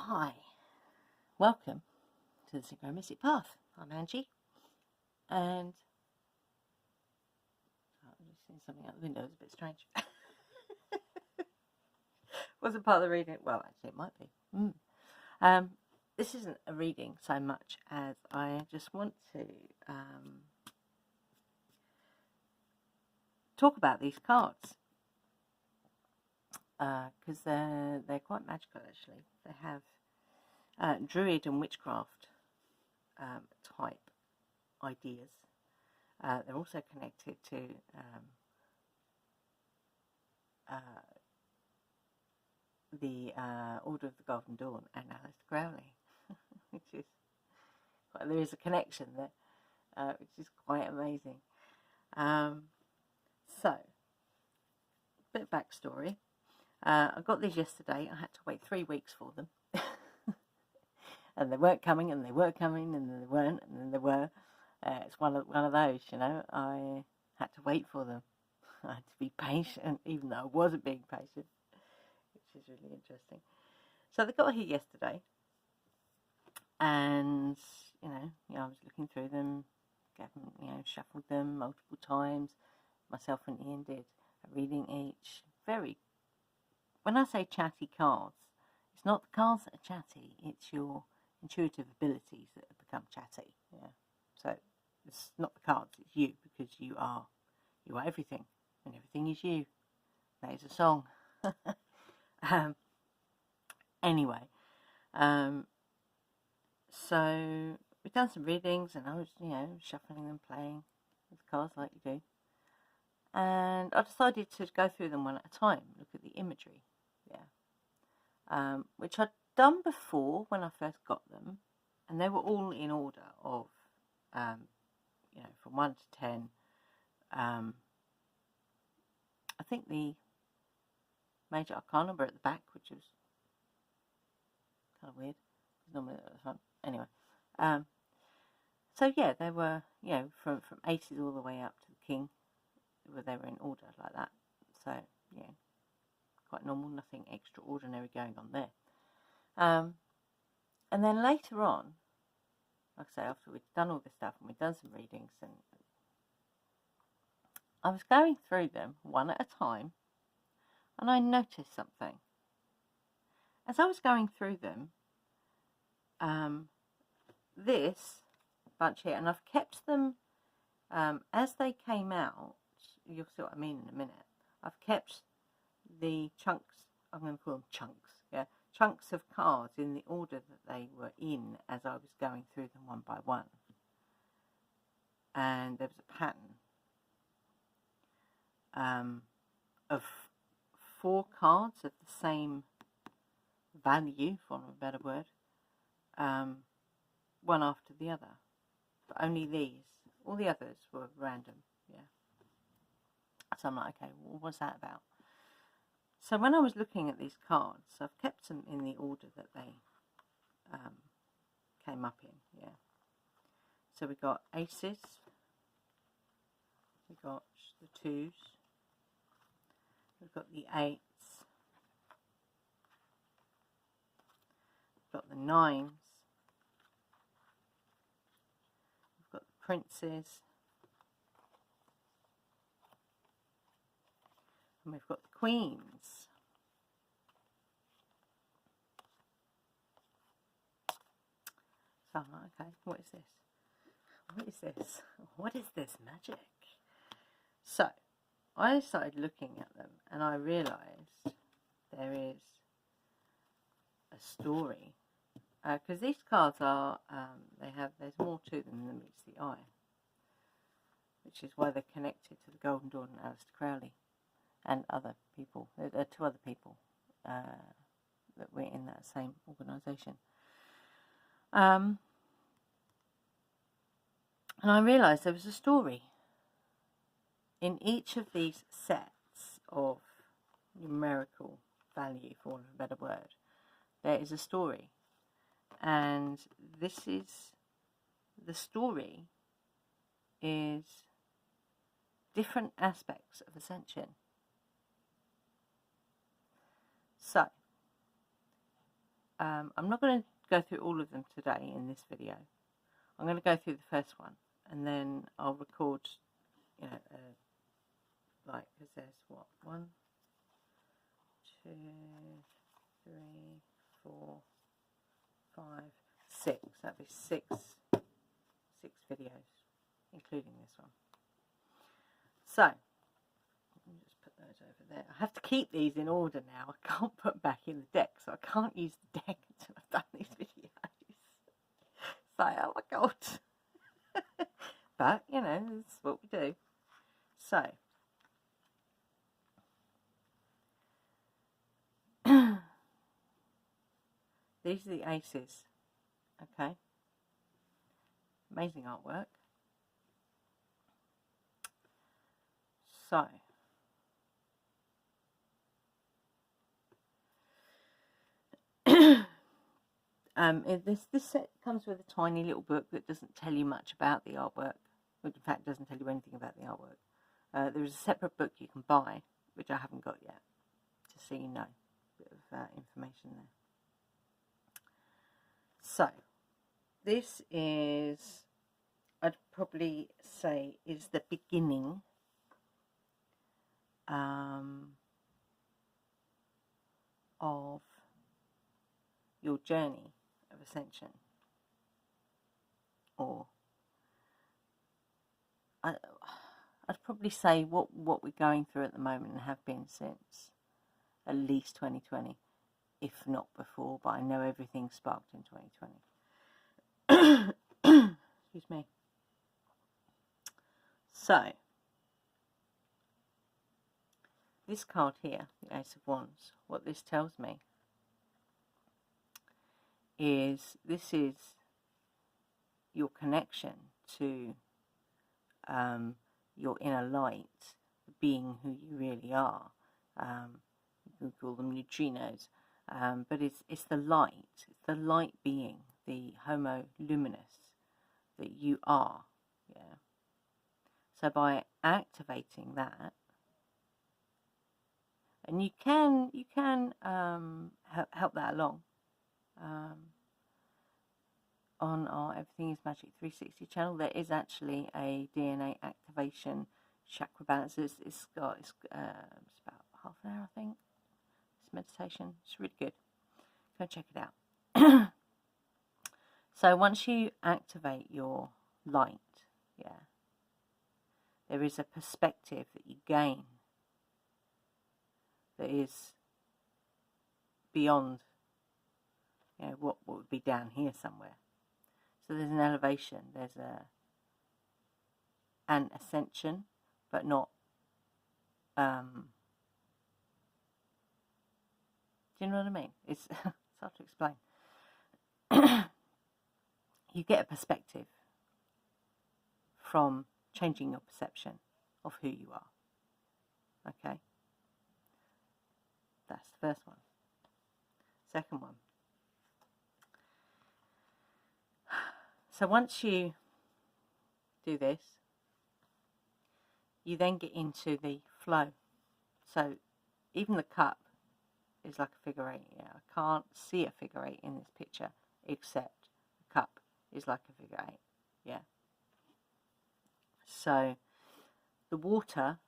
Hi, welcome to the Synchronistic Path. I'm Angie, and I'm just seeing something out the window. It's a bit strange. Wasn't part of the reading. Well, actually, it might be. This isn't a reading so much as I just want to talk about these cards because they're quite magical. Actually, they have Druid and witchcraft type ideas. They're also connected to the Order of the Golden Dawn and Aleister Crowley, which is there is a connection there, which is quite amazing. So, bit of backstory. I got these yesterday. I had to wait 3 weeks for them, and they weren't coming, and they were coming, and then they weren't, and then they were. It's one of those, you know. I had to wait for them. I had to be patient, even though I wasn't being patient, which is really interesting. So they got here yesterday, and I was looking through them, shuffled them multiple times. Myself and Ian did a reading each. When I say chatty cards, it's not the cards that are chatty, it's your intuitive abilities that have become chatty. Yeah. So it's not the cards, it's you, because you are everything, and everything is you. That is a song. Anyway, so we've done some readings, and I was, shuffling them, playing with the cards like you do. And I decided to go through them one at a time, look at the imagery, which I'd done before when I first got them, and they were all in order of, from 1 to 10. I think the major arcana were at the back, which was kind of weird. Normally at the front. Anyway, so yeah, they were, from aces all the way up to the king. They were in order like that, so yeah, quite normal, nothing extraordinary going on there. And then later on, like I say, after we'd done all this stuff and we'd done some readings, and I was going through them one at a time, and I noticed something. As I was going through them, this bunch here, and I've kept them as they came out. You'll see what I mean in a minute. I've kept the chunks, I'm going to call them chunks, chunks of cards in the order that they were in as I was going through them one by one. And there was a pattern of 4 cards of the same value, for want of a better word, one after the other. But only these. All the others were random, So I'm like, okay, well, what's that about? So when I was looking at these cards, I've kept them in the order that they came up in, So we got aces, we got the 2s, we've got the 8s, we've got the 9s, we've got the princes, and we've got the queens. So I'm like, okay, what is this? What is this? What is this magic? So I started looking at them, and I realised there is a story. Because these cards are, there's more to them than meets the eye. Which is why they're connected to the Golden Dawn and Aleister Crowley. And other people. There are 2 other people that were in that same organisation. And I realised there was a story in each of these sets of numerical value, for want of a better word. There is a story. And this is, the story is different aspects of Ascension. So, I'm not going to go through all of them today in this video. I'm going to go through the first one, and then I'll record, you know, like, because there's what, 1, 2, 3, 4, 5, 6. That'd be six videos, including this one. So let me just put those over there. I have to keep these in order now. I can't put them back in the deck, so I can't use the deck until I've done these videos. It's like, oh my god. But you know, that's what we do. So these are the aces. Okay, amazing artwork. So this set comes with a tiny little book that doesn't tell you much about the artwork. Which in fact doesn't tell you anything about the artwork. There is a separate book you can buy, which I haven't got yet, just so you know. A bit of information there. So this is, I'd probably say, is the beginning of your journey of ascension, or I'd probably say what we're going through at the moment and have been since at least 2020, if not before, but I know everything sparked in 2020. Excuse me. So this card here, the Ace of Wands, what this tells me is this is your connection to your inner light, being who you really are. You can call them neutrinos, but it's the light being, the homo luminous that you are. Yeah. So by activating that, and you can help that along on our Everything is Magic 360 channel. There is actually a DNA activation chakra balance. It's about half an hour, I think. This meditation, it's really good. Go check it out. So once you activate your light, yeah, there is a perspective that you gain that is beyond, you know, what would be down here somewhere. So there's an elevation, there's an ascension, but not, do you know what I mean? It's hard to explain. You get a perspective from changing your perception of who you are. Okay? That's the first one. Second one. So once you do this, you then get into the flow. So even the cup is like a figure 8. Yeah, I can't see a figure 8 in this picture, except the cup is like a figure 8. Yeah. So the water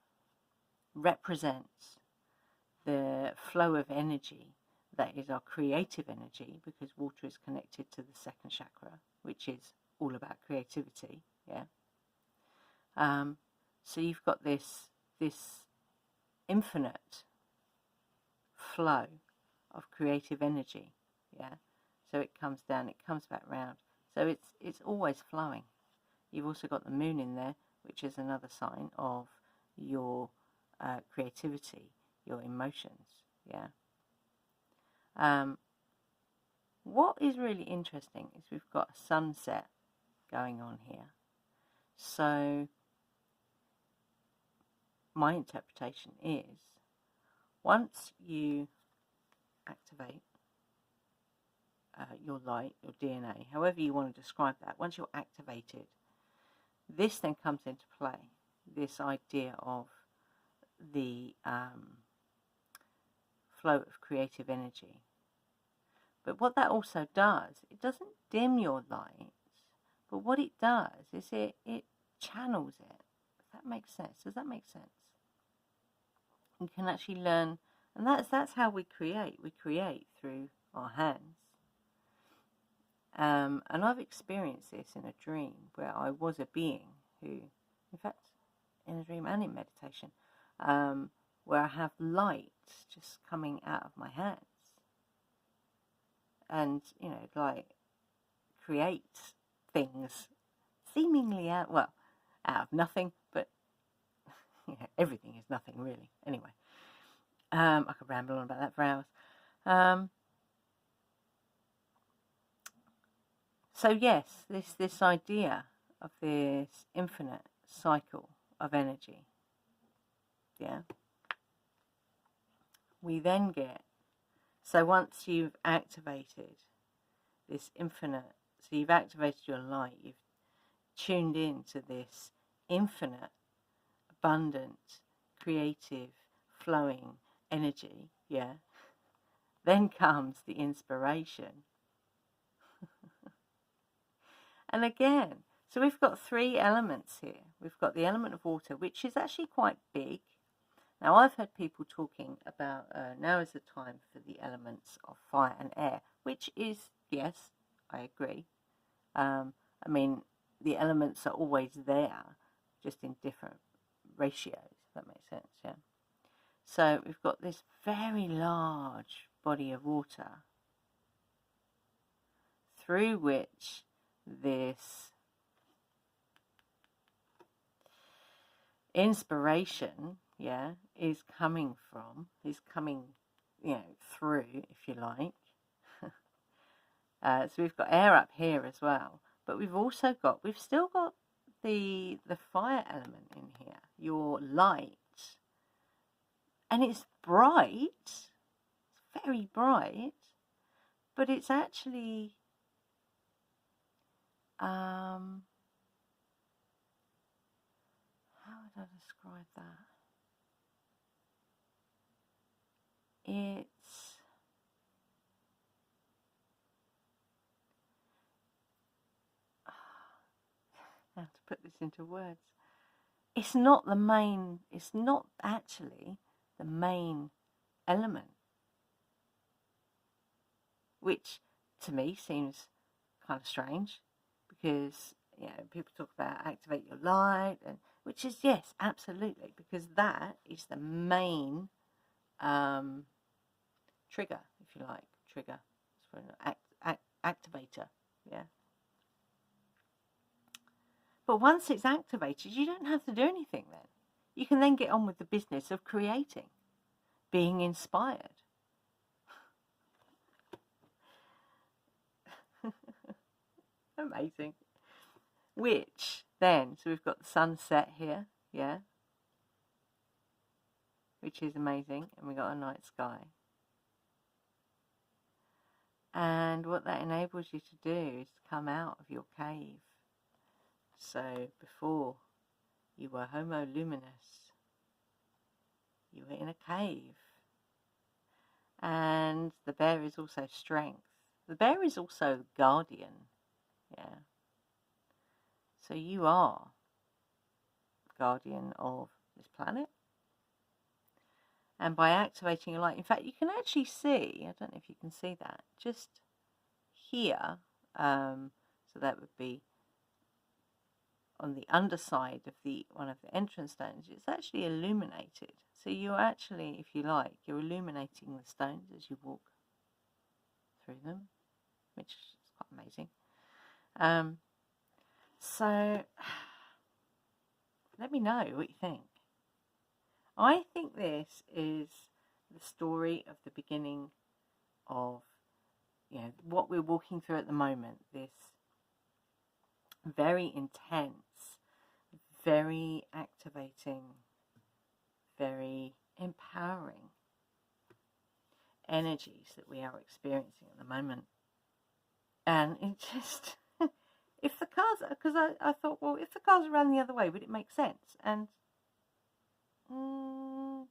represents the flow of energy that is our creative energy, because water is connected to the second chakra, which is all about creativity. Yeah. So you've got this infinite flow of creative energy. Yeah. So it comes down, it comes back round. So it's always flowing. You've also got the moon in there, which is another sign of your creativity, your emotions. Yeah. What is really interesting is we've got a sunset going on here. So my interpretation is, once you activate your light, your DNA, however you want to describe that, once you're activated, this then comes into play, this idea of the flow of creative energy. But what that also does, it doesn't dim your light, but what it does is it channels it. If that makes sense. Does that make sense? You can actually learn, and that's how we create. We create through our hands. And I've experienced this in a dream where I was a being who, in fact, in a dream and in meditation, where I have light just coming out of my hands. And, you know, like, create things seemingly out of nothing, but, you know, everything is nothing really. Anyway, I could ramble on about that for hours. So yes, this idea of this infinite cycle of energy, yeah, we then get, so once you've activated this infinite, so you've activated your light, you've tuned into this infinite, abundant, creative, flowing energy, yeah, then comes the inspiration. And again, so we've got three elements here. We've got the element of water, which is actually quite big. Now, I've heard people talking about now is the time for the elements of fire and air, which is, yes, I agree. I mean, the elements are always there, just in different ratios, if that makes sense, yeah. So we've got this very large body of water through which this inspiration, yeah, is coming from, is coming, you know, through, if you like. So we've got air up here as well, but we've still got the fire element in here, your light, and it's bright, it's very bright, but it's actually how would I describe that? It's how to put this into words. It's not actually the main element, which to me seems kind of strange, because, you know, people talk about activate your light, and which is, yes, absolutely, because that is the main trigger, if you like, trigger for an activator, yeah. But once it's activated, you don't have to do anything then. You can then get on with the business of creating, being inspired. Amazing. Which then, so we've got the sunset here, yeah, which is amazing, and we've got a night sky. And what that enables you to do is to come out of your cave. So before, you were homo luminous, you were in a cave. And the bear is also strength. The bear is also guardian, yeah. So you are guardian of this planet. And by activating your light, in fact, you can actually see, I don't know if you can see that, just here, so that would be on the underside of one of the entrance stones, it's actually illuminated. So you're actually, if you like, you're illuminating the stones as you walk through them, which is quite amazing. So let me know what you think. I think this is the story of the beginning of, you know, what we're walking through at the moment, this very intense, very activating, very empowering energies that we are experiencing at the moment. And it just, if the cars, because I thought, well, if the cars ran the other way, would it make sense? And I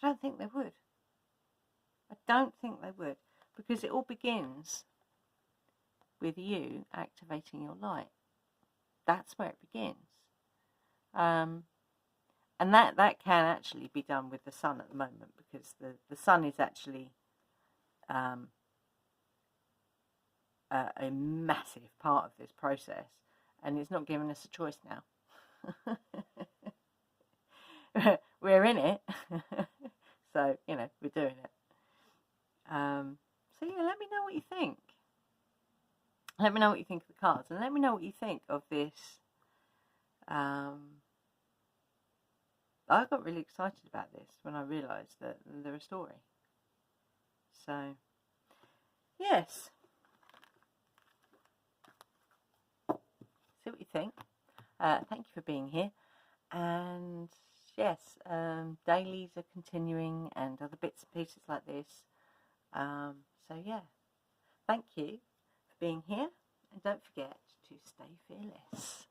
don't think they would. I don't think they would. because it all begins with you activating your light. That's where it begins. And that can actually be done with the sun at the moment, because the sun is actually a massive part of this process, and it's not giving us a choice now. We're in it. So, you know, we're doing it. So yeah, let me know what you think. Let me know what you think of the cards, and let me know what you think of this. I got really excited about this when I realised that they're a story. So, yes. See what you think. Thank you for being here. And yes, dailies are continuing and other bits and pieces like this. So yeah, thank you for being here, and don't forget to stay fearless.